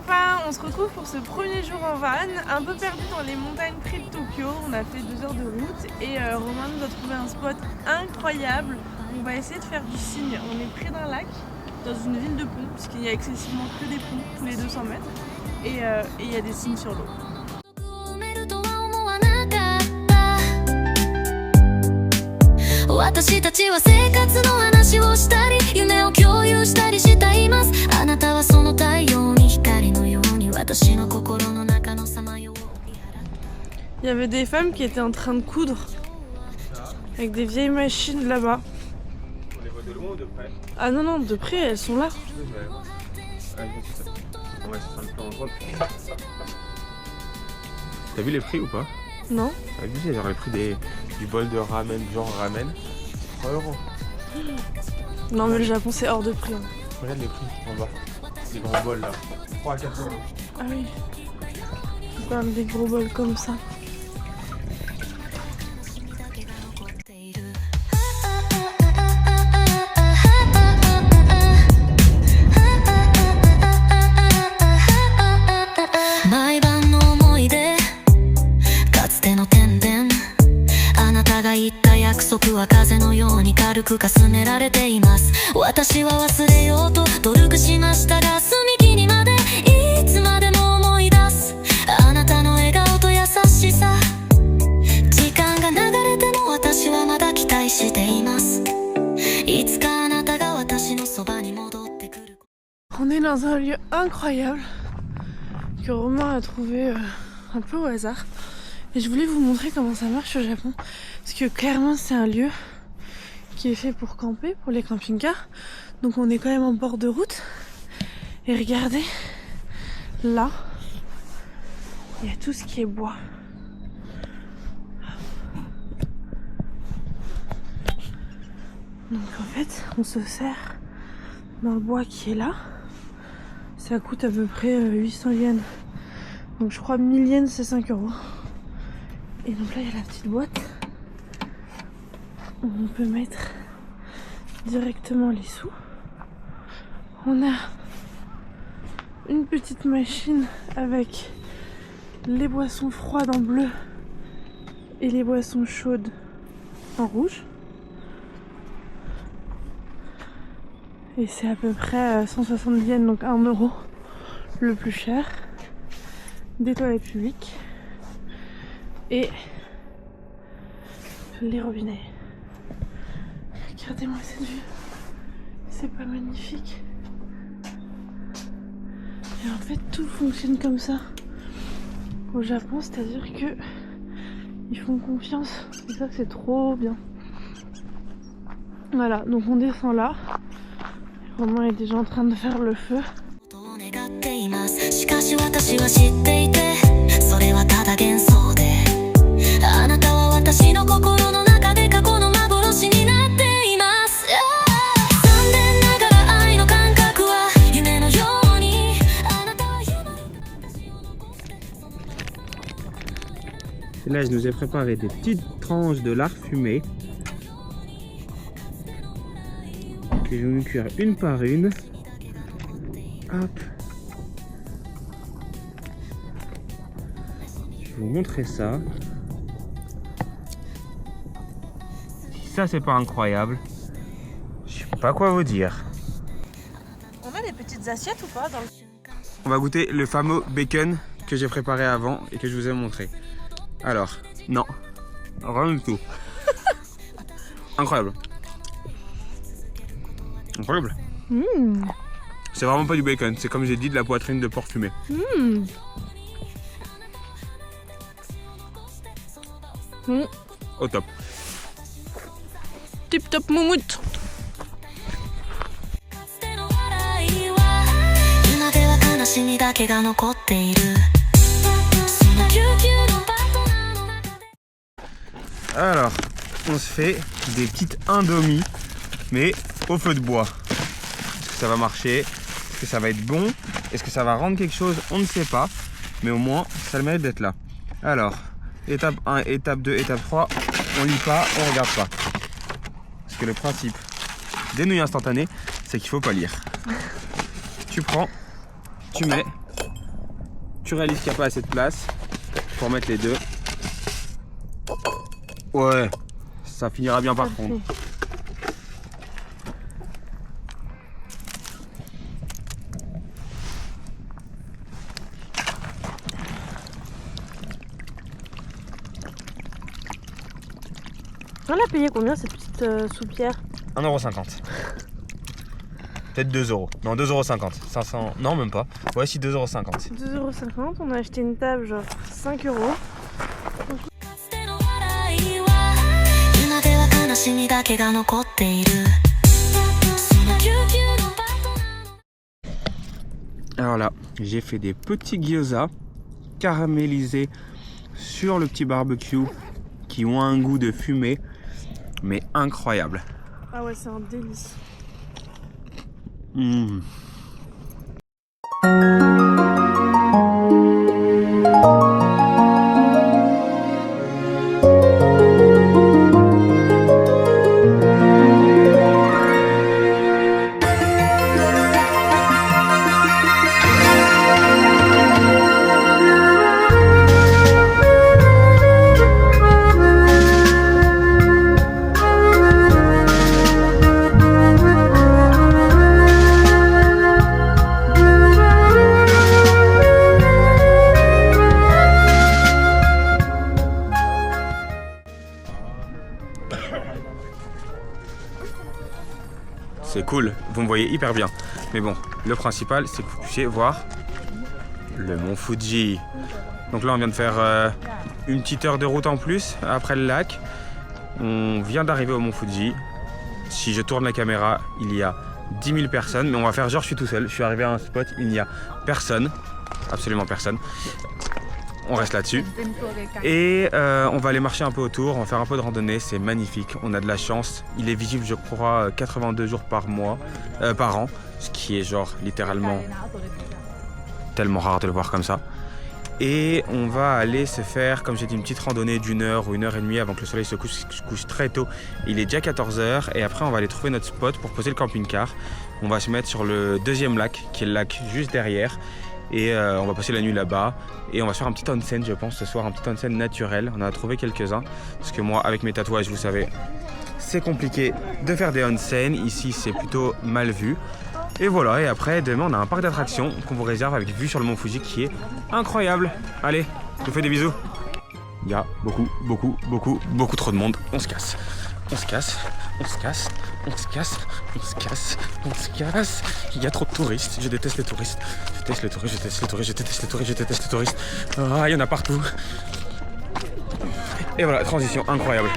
copains, on se retrouve pour ce premier jour en van, un peu perdu dans les montagnes près de Tokyo. On a fait 2 heures de route et Romain nous a trouvé un spot incroyable. On va essayer de faire du cygne. On est près d'un lac, dans une ville de ponts, puisqu'il n'y a excessivement que des ponts tous les 200 mètres. Et il y a des cygnes sur l'eau. Il y avait des femmes qui étaient en train de coudre avec des vieilles machines là-bas. On les voit de loin ou de près? Ah non, non, de près, elles sont là. On va se faire le plan en gros. T'as vu les prix ou pas? Non. T'as vu, j'aurais pris du bol de ramen, genre ramen, 3 €. Non, mais le Japon c'est hors de prix. Hein. Regarde les prix en bas, les grands bols là, 3 à 4 €. Ah oui. On parle des gros bols comme ça. On est dans un lieu incroyable que Romain a trouvé un peu au hasard. Et je voulais vous montrer comment ça marche au Japon. Parce que clairement c'est un lieu qui est fait pour camper, pour les camping-cars. Donc on est quand même en bord de route. Et regardez, là, il y a tout ce qui est bois. Donc en fait, on se sert dans le bois qui est là. Ça coûte à peu près 800 yens. Donc je crois 1000 yens c'est 5 €. Et donc là il y a la petite boîte où on peut mettre directement les sous. On a une petite machine avec les boissons froides en bleu et les boissons chaudes en rouge. Et c'est à peu près 160 yens, donc 1 € le plus cher. Des toilettes publiques et les robinets. Regardez-moi cette vue, c'est pas magnifique? Et en fait tout fonctionne comme ça au Japon, c'est-à-dire que ils font confiance et ça c'est trop bien. Voilà, donc on descend là. Romain est déjà en train de faire le feu. Là, je nous ai préparé des petites tranches de lard fumé que je vais nous cuire une par une. Hop. Je vais vous montrer ça. Si ça c'est pas incroyable, je sais pas quoi vous dire. On a des petites assiettes ou pas dans le... On va goûter le fameux bacon que j'ai préparé avant et que je vous ai montré. Alors, non, rien du tout. Incroyable. Incroyable. Mmh. C'est vraiment pas du bacon, c'est comme j'ai dit de la poitrine de porc fumé. Mmh. Mmh. Au top. Tip top moumoute. Alors, on se fait des petites indomies, mais au feu de bois. Est-ce que ça va marcher? Est-ce que ça va être bon? Est-ce que ça va rendre quelque chose? On ne sait pas, mais au moins, ça le mérite d'être là. Alors, étape 1, étape 2, étape 3, on lit pas, on regarde pas. Parce que le principe des nouilles instantanées, c'est qu'il faut pas lire. Tu prends, tu mets tu réalises qu'il n'y a pas assez de place pour mettre les deux. Ouais, ça finira bien par fondre. On a payé combien cette petite soupière? 1,50 €. Peut-être 2 €. Non, 2,50 €. 500. Non, même pas. Ouais, si, 2,50 €. 2,50 €. On a acheté une table genre 5 €. Alors là, j'ai fait des petits gyoza caramélisés sur le petit barbecue qui ont un goût de fumée, mais incroyable. Ah ouais, c'est un délice. Mmh. C'est cool, vous me voyez hyper bien. Mais bon, le principal, c'est que vous puissiez voir le mont Fuji. Donc là, on vient de faire une petite heure de route en plus après le lac. On vient d'arriver au mont Fuji. Si je tourne la caméra, il y a 10 000 personnes. Mais on va faire genre je suis tout seul. Je suis arrivé à un spot, il n'y a personne. Absolument personne. On reste là-dessus. Et on va aller marcher un peu autour, on va faire un peu de randonnée, c'est magnifique, on a de la chance. Il est visible, je crois, 82 jours par an, ce qui est genre littéralement tellement rare de le voir comme ça. Et on va aller se faire, comme j'ai dit, une petite randonnée d'1 heure ou 1h30 avant que le soleil se couche très tôt. Il est déjà 14 h et après on va aller trouver notre spot pour poser le camping-car. On va se mettre sur le deuxième lac, qui est le lac juste derrière. Et on va passer la nuit là-bas et on va se faire un petit onsen, je pense, ce soir, un petit onsen naturel. On en a trouvé quelques-uns parce que moi, avec mes tatouages, vous savez, c'est compliqué de faire des onsen. Ici, c'est plutôt mal vu. Et voilà, et après, demain, on a un parc d'attractions qu'on vous réserve avec vue sur le mont Fuji qui est incroyable. Allez, je vous fais des bisous. Il y a beaucoup trop de monde. On se casse. On se casse, on se casse, on se casse, on se casse, on se casse. Il y a trop de touristes, je déteste les touristes. Je déteste les touristes, je déteste les touristes, je déteste les touristes, je déteste les touristes. Ah, il y en a partout. Et voilà, transition incroyable.